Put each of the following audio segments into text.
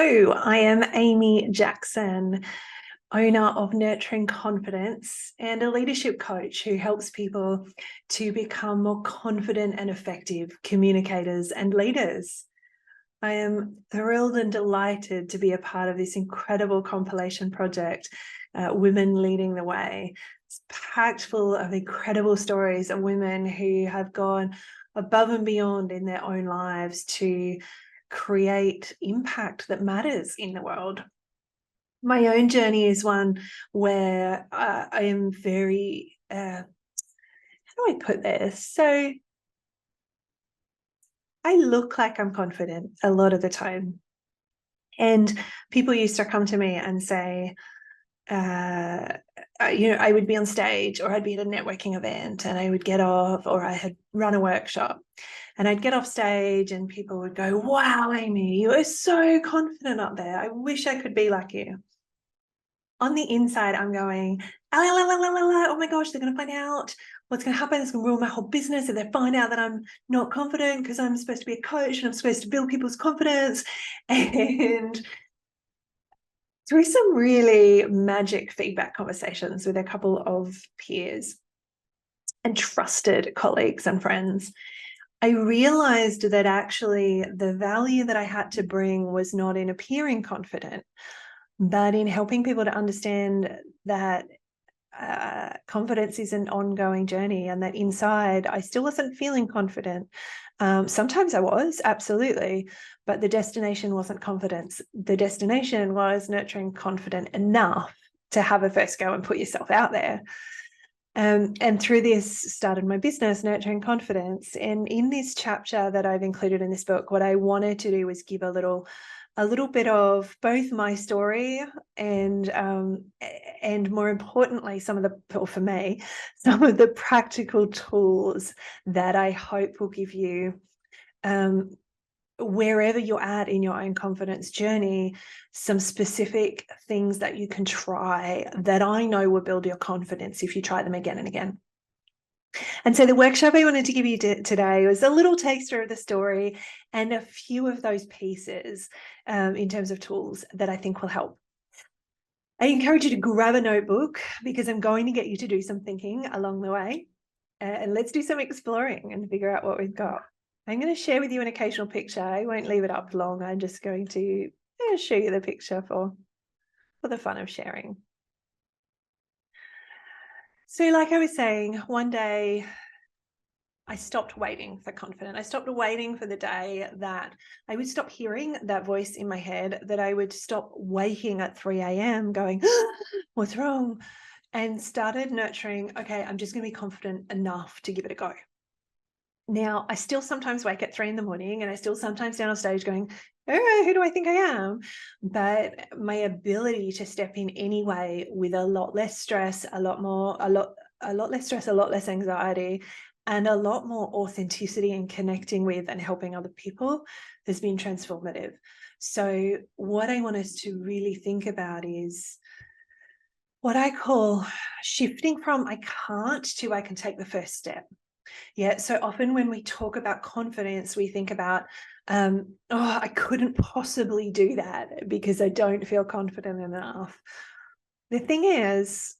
Hello, I am Amy Jackson, owner of Nurturing Confidence and a leadership coach who helps people to become more confident and effective communicators and leaders. I am thrilled and delighted to be a part of this incredible compilation project, Women Leading the Way. It's packed full of incredible stories of women who have gone above and beyond in their own lives to create impact that matters in the world. My own journey is one where I am very, how do I put this? So I look like I'm confident a lot of the time. And people used to come to me and say, I would be on stage or I'd be at a networking event and I would get off, or I had run a workshop and I'd get off stage and people would go, "Wow, Amy, you are so confident up there. I wish I could be like you." On the inside, I'm going, oh my gosh, they're going to find out what's going to happen. It's going to ruin my whole business if they find out that I'm not confident, because I'm supposed to be a coach and I'm supposed to build people's confidence. And through some really magic feedback conversations with a couple of peers and trusted colleagues and friends, I realized that actually the value that I had to bring was not in appearing confident, but in helping people to understand that confidence is an ongoing journey, and that inside I still wasn't feeling confident. Sometimes I was, absolutely, but the destination wasn't confidence. The destination was nurturing confident enough to have a first go and put yourself out there. And through this started my business, Nurturing Confidence. And in this chapter that I've included in this book, what I wanted to do was give a little bit of both my story and more importantly, some of the practical tools that I hope will give you, wherever you're at in your own confidence journey, some specific things that you can try that I know will build your confidence if you try them again and again. And so the workshop I wanted to give you today was a little taster of the story and a few of those pieces in terms of tools that I think will help. I encourage you to grab a notebook, because I'm going to get you to do some thinking along the way, and let's do some exploring and figure out what we've got. I'm going to share with you an occasional picture. I won't leave it up long. I'm just going to show you the picture for the fun of sharing. So like I was saying, one day I stopped waiting for confidence. I stopped waiting for the day that I would stop hearing that voice in my head, that I would stop waking at 3 a.m. going, what's wrong? And started nurturing, okay, I'm just going to be confident enough to give it a go. Now, I still sometimes wake at 3 a.m. and I still sometimes down on stage going, oh, who do I think I am? But my ability to step in anyway with a lot less stress, a lot less anxiety, and a lot more authenticity and connecting with and helping other people has been transformative. So what I want us to really think about is what I call shifting from I can't to I can take the first step. Yeah, so often when we talk about confidence, we think about, I couldn't possibly do that because I don't feel confident enough. The thing is,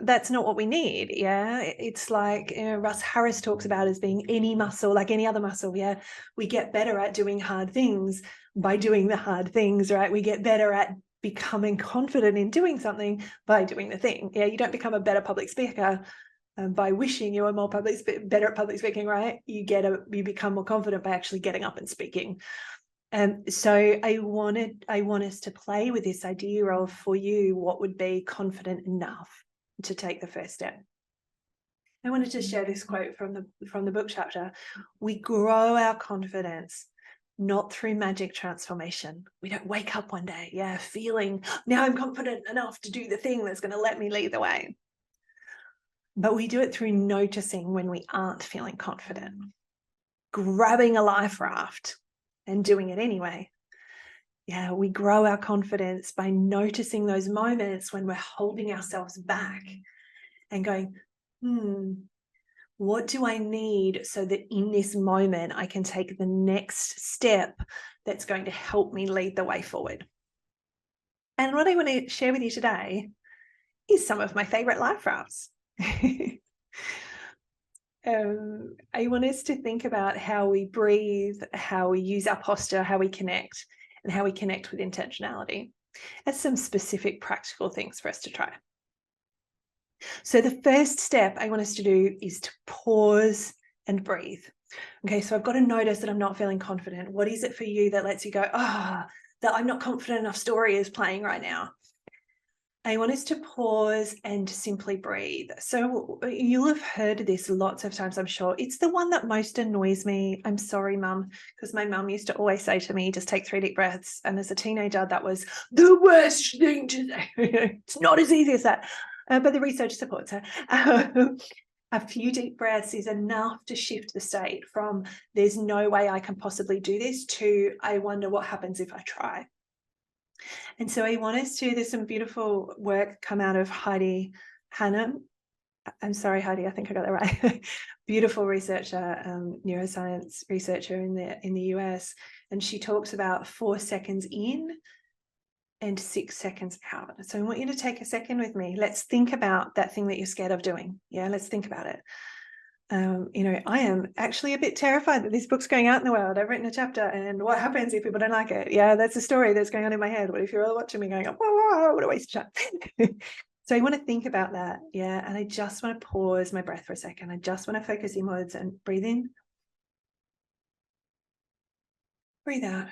that's not what we need. Yeah, it's like Russ Harris talks about as being any muscle, like any other muscle. Yeah, we get better at doing hard things by doing the hard things, right? We get better at becoming confident in doing something by doing the thing. Yeah, you don't become a better public speaker by wishing you were better at public speaking, right? You become more confident by actually getting up and speaking. So I want us to play with this idea of, for you, what would be confident enough to take the first step. I wanted to share this quote from the book chapter. We grow our confidence not through magic transformation. We don't wake up one day, feeling now I'm confident enough to do the thing that's going to let me lead the way. But we do it through noticing when we aren't feeling confident, grabbing a life raft and doing it anyway. Yeah, we grow our confidence by noticing those moments when we're holding ourselves back and going, what do I need so that in this moment I can take the next step that's going to help me lead the way forward? And what I want to share with you today is some of my favorite life rafts. I want us to think about how we breathe, how we use our posture, how we connect, and how we connect with intentionality. That's some specific practical things for us to try. So the first step I want us to do is to pause and breathe. Okay, so I've got to notice that I'm not feeling confident. What is it for you that lets you go, that I'm not confident enough story is playing right now? I want us to pause and simply breathe. So you'll have heard this lots of times, I'm sure. It's the one that most annoys me. I'm sorry, Mum, because my mum used to always say to me, just take 3 deep breaths. And as a teenager, that was the worst thing to say. It's not as easy as that, but the research supports her. A few deep breaths is enough to shift the state from there's no way I can possibly do this to I wonder what happens if I try. And so I want us to, there's some beautiful work come out of Heidi Hannam. I'm sorry, Heidi, I think I got that right. Beautiful researcher, neuroscience researcher in the US. And she talks about 4 seconds in and 6 seconds out. So I want you to take a second with me. Let's think about that thing that you're scared of doing. Yeah, let's think about it. I am actually a bit terrified that this book's going out in the world. I've written a chapter, and what happens if people don't like it? Yeah, that's a story that's going on in my head. What if you're all watching me going, oh, what a waste of time. So I want to think about that. Yeah, and I just want to pause my breath for a second. I just want to focus inwards and breathe in. Breathe out.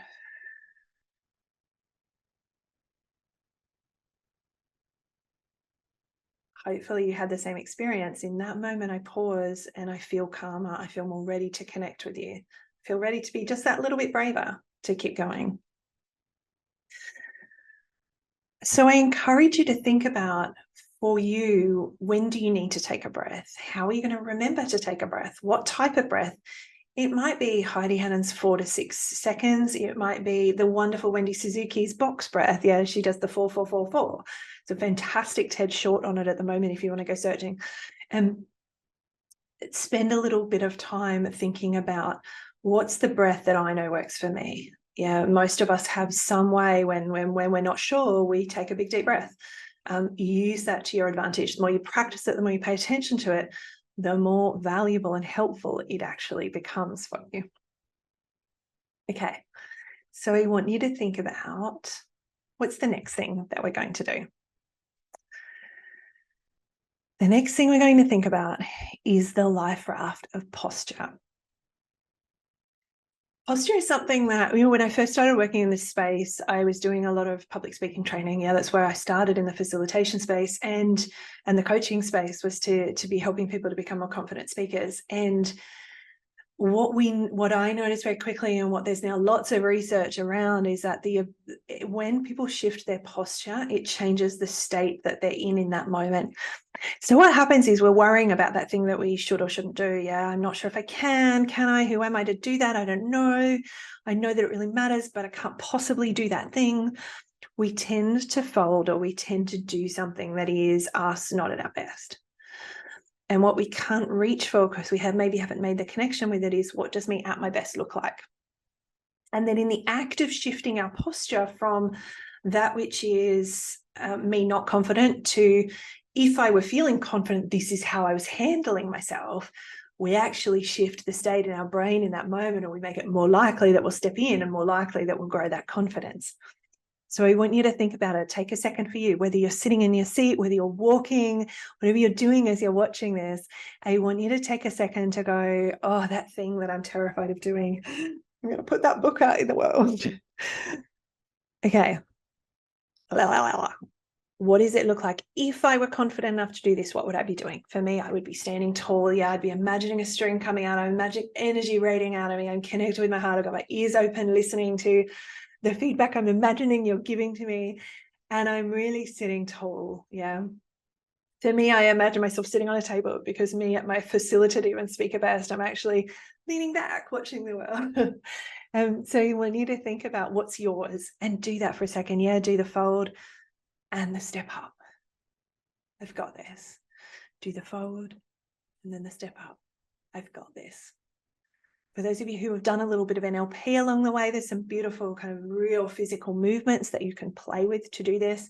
Hopefully you had the same experience. In that moment, I pause and I feel calmer. I feel more ready to connect with you. I feel ready to be just that little bit braver to keep going. So I encourage you to think about, for you, when do you need to take a breath? How are you going to remember to take a breath? What type of breath? It might be Heidi Hannam's 4 to 6 seconds. It might be the wonderful Wendy Suzuki's box breath. Yeah, she does the 4-4-4-4. It's a fantastic TED short on it at the moment if you want to go searching. And spend a little bit of time thinking about what's the breath that I know works for me. Yeah, most of us have some way when we're not sure, we take a big deep breath. Use that to your advantage. The more you practice it, the more you pay attention to it, the more valuable and helpful it actually becomes for you. Okay, so I want you to think about what's the next thing that we're going to do. The next thing we're going to think about is the life raft of posture. Posture is something that, when I first started working in this space, I was doing a lot of public speaking training. Yeah, that's where I started in the facilitation space, and the coaching space was to be helping people to become more confident speakers. And what I noticed very quickly, and what there's now lots of research around, is that when people shift their posture, it changes the state that they're in that moment. So what happens is we're worrying about that thing that we should or shouldn't do. Yeah, I'm not sure if I can I? Who am I to do that? I don't know. I know that it really matters, but I can't possibly do that thing. We tend to fold, or we tend to do something that is us not at our best. And what we can't reach for, because we maybe haven't made the connection with it, is what does me at my best look like? And then in the act of shifting our posture from that which is me not confident to, if I were feeling confident, this is how I was handling myself, we actually shift the state in our brain in that moment, or we make it more likely that we'll step in and more likely that we'll grow that confidence. So I want you to think about it. Take a second for you, whether you're sitting in your seat, whether you're walking, whatever you're doing as you're watching this. I want you to take a second to go, oh, that thing that I'm terrified of doing, I'm going to put that book out in the world. Okay. What does it look like? If I were confident enough to do this, what would I be doing? For me, I would be standing tall. Yeah, I'd be imagining a string coming out. I'm imagining energy radiating out of me. I'm connected with my heart. I've got my ears open, listening to the feedback I'm imagining you're giving to me. And I'm really sitting tall. Yeah. To me, I imagine myself sitting on a table, because me at my facilitative and speaker best, I'm actually leaning back, watching the world. So you want you to think about what's yours and do that for a second. Yeah, do the fold and the step up. I've got this. Do the fold and then the step up. I've got this. For those of you who have done a little bit of NLP along the way, there's some beautiful kind of real physical movements that you can play with to do this.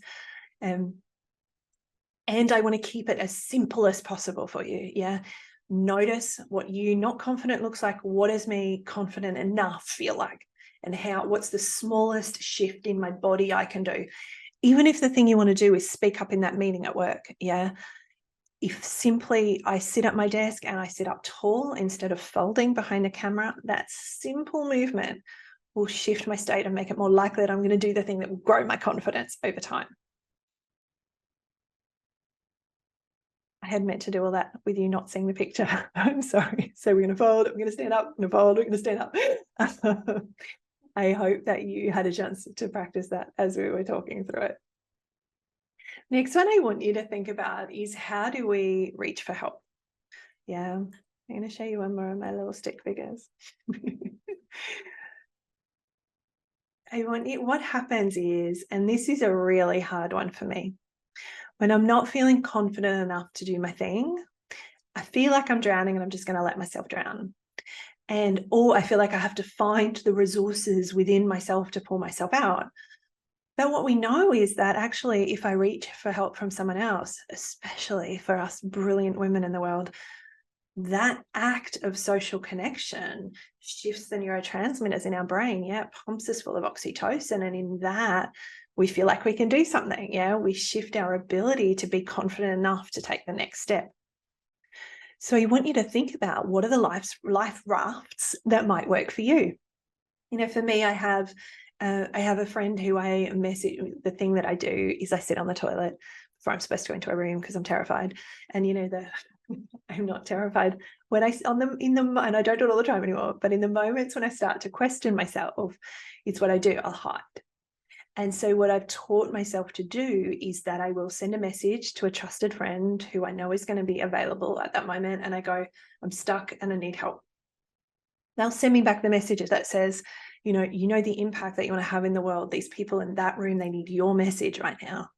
And I want to keep it as simple as possible for you. Yeah. Notice what you not confident looks like. What does me confident enough feel like? And what's the smallest shift in my body I can do? Even if the thing you want to do is speak up in that meeting at work. Yeah. If simply I sit at my desk and I sit up tall instead of folding behind the camera, that simple movement will shift my state and make it more likely that I'm going to do the thing that will grow my confidence over time. I had meant to do all that with you not seeing the picture. I'm sorry. So we're going to fold, we're going to stand up, we're going to fold, we're going to stand up. I hope that you had a chance to practice that as we were talking through it. Next one I want you to think about is, how do we reach for help? Yeah, I'm going to show you one more of my little stick figures. What happens is, and this is a really hard one for me, when I'm not feeling confident enough to do my thing, I feel like I'm drowning and I'm just going to let myself drown. Or I feel like I have to find the resources within myself to pull myself out. But what we know is that actually, if I reach for help from someone else, especially for us brilliant women in the world, that act of social connection shifts the neurotransmitters in our brain. Yeah, it pumps us full of oxytocin. And in that, we feel like we can do something. Yeah, we shift our ability to be confident enough to take the next step. So I want you to think about, what are the life rafts that might work for you? You know, for me, I have a friend who I message. The thing that I do is I sit on the toilet before I'm supposed to go into a room because I'm terrified. And you know, I'm not terrified when and I don't do it all the time anymore, but in the moments when I start to question myself, it's what I do. I'll hide. And so what I've taught myself to do is that I will send a message to a trusted friend who I know is going to be available at that moment. And I go, I'm stuck and I need help. They'll send me back the message that says, you know the impact that you want to have in the world. These people in that room, they need your message right now.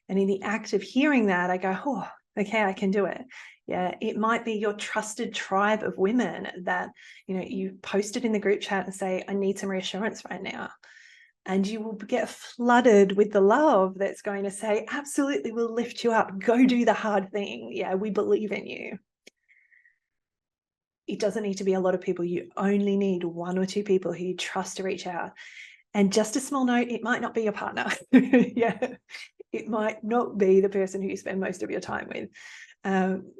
And in the act of hearing that, I go, oh, okay, I can do it. Yeah, it might be your trusted tribe of women that, you posted in the group chat and say, I need some reassurance right now. And you will get flooded with the love that's going to say, absolutely, we'll lift you up. Go do the hard thing. Yeah, we believe in you. It doesn't need to be a lot of people. You only need one or two people who you trust to reach out. And just a small note, it might not be your partner. Yeah, it might not be the person who you spend most of your time with.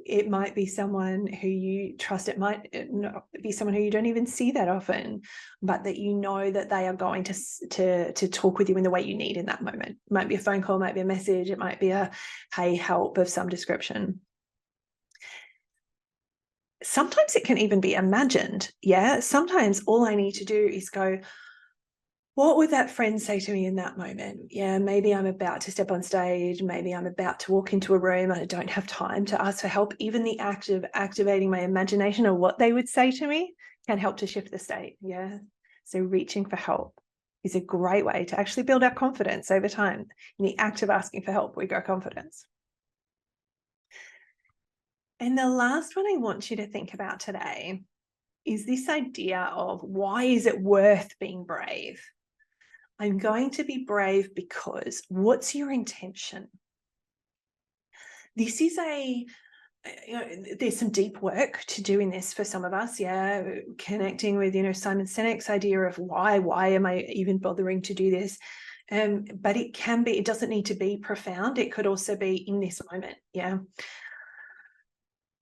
It might be someone who you trust. It might not be someone who you don't even see that often, but that you know that they are going to talk with you in the way you need in that moment. It might be a phone call, it might be a message, it might be a, hey, help of some description. Sometimes it can even be imagined. Yeah, sometimes all I need to do is go, what would that friend say to me in that moment? Yeah, maybe I'm about to step on stage. Maybe I'm about to walk into a room and I don't have time to ask for help. Even the act of activating my imagination of what they would say to me can help to shift the state. Yeah. So reaching for help is a great way to actually build our confidence over time. In the act of asking for help, we grow confidence. And the last one I want you to think about today is this idea of, why is it worth being brave? I'm going to be brave because, what's your intention? This is there's some deep work to do in this for some of us. Yeah, connecting with, Simon Sinek's idea of why am I even bothering to do this? But it doesn't need to be profound. It could also be in this moment. Yeah.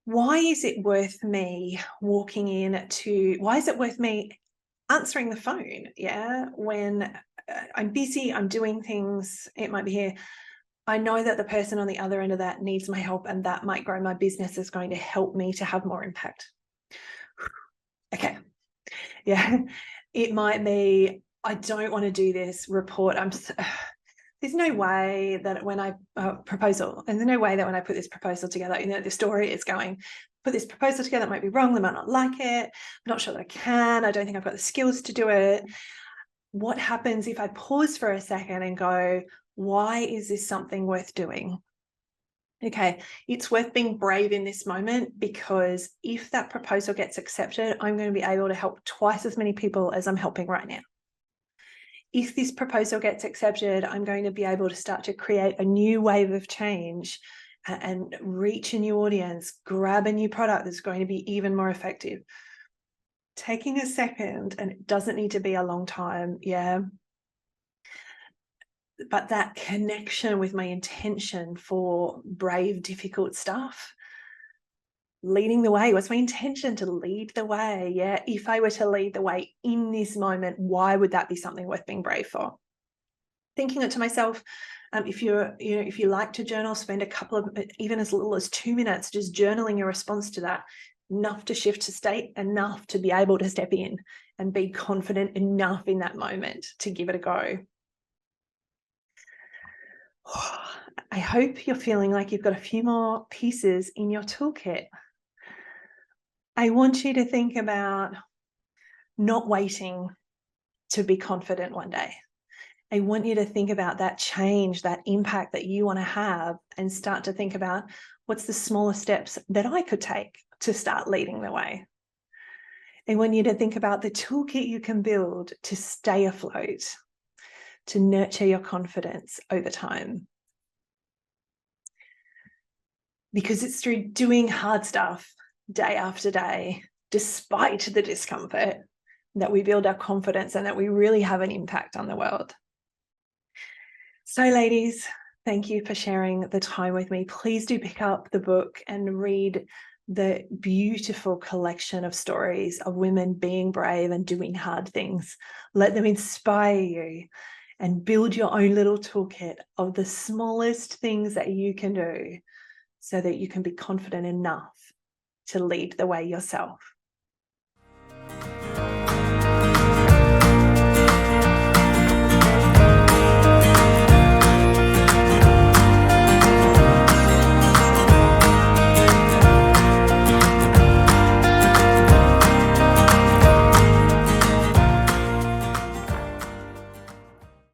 Why is it worth me why is it worth me answering the phone? Yeah. When I'm busy, I'm doing things, it might be here. I know that the person on the other end of that needs my help, and that might grow my business, is going to help me to have more impact. Okay. Yeah. It might be, I don't want to do this report. There's no way that when I proposal, and there's no way that when I put this proposal together, the story is going, put this proposal together, it might be wrong, they might not like it, I'm not sure that I can, I don't think I've got the skills to do it. What happens if I pause for a second and go, why is this something worth doing? Okay, it's worth being brave in this moment, because if that proposal gets accepted, I'm going to be able to help twice as many people as I'm helping right now. If this proposal gets accepted, I'm going to be able to start to create a new wave of change and reach a new audience, grab a new product that's going to be even more effective. Taking a second, and it doesn't need to be a long time, yeah, but that connection with my intention for brave, difficult stuff, leading the way. What's my intention to lead the way? Yeah, if I were to lead the way in this moment, why would that be something worth being brave for? Thinking it to myself. If you like to journal, spend a couple of, even as little as 2 minutes, just journaling your response to that. Enough to shift to state, enough to be able to step in and be confident enough in that moment to give it a go. I hope you're feeling like you've got a few more pieces in your toolkit. I want you to think about not waiting to be confident one day. I want you to think about that change, that impact that you want to have, and start to think about what's the smallest steps that I could take to start leading the way. I want you to think about the toolkit you can build to stay afloat, to nurture your confidence over time. Because it's through doing hard stuff day after day, despite the discomfort, that we build our confidence and that we really have an impact on the world. So, ladies, thank you for sharing the time with me. Please do pick up the book and read the beautiful collection of stories of women being brave and doing hard things. Let them inspire you, and build your own little toolkit of the smallest things that you can do so that you can be confident enough to lead the way yourself.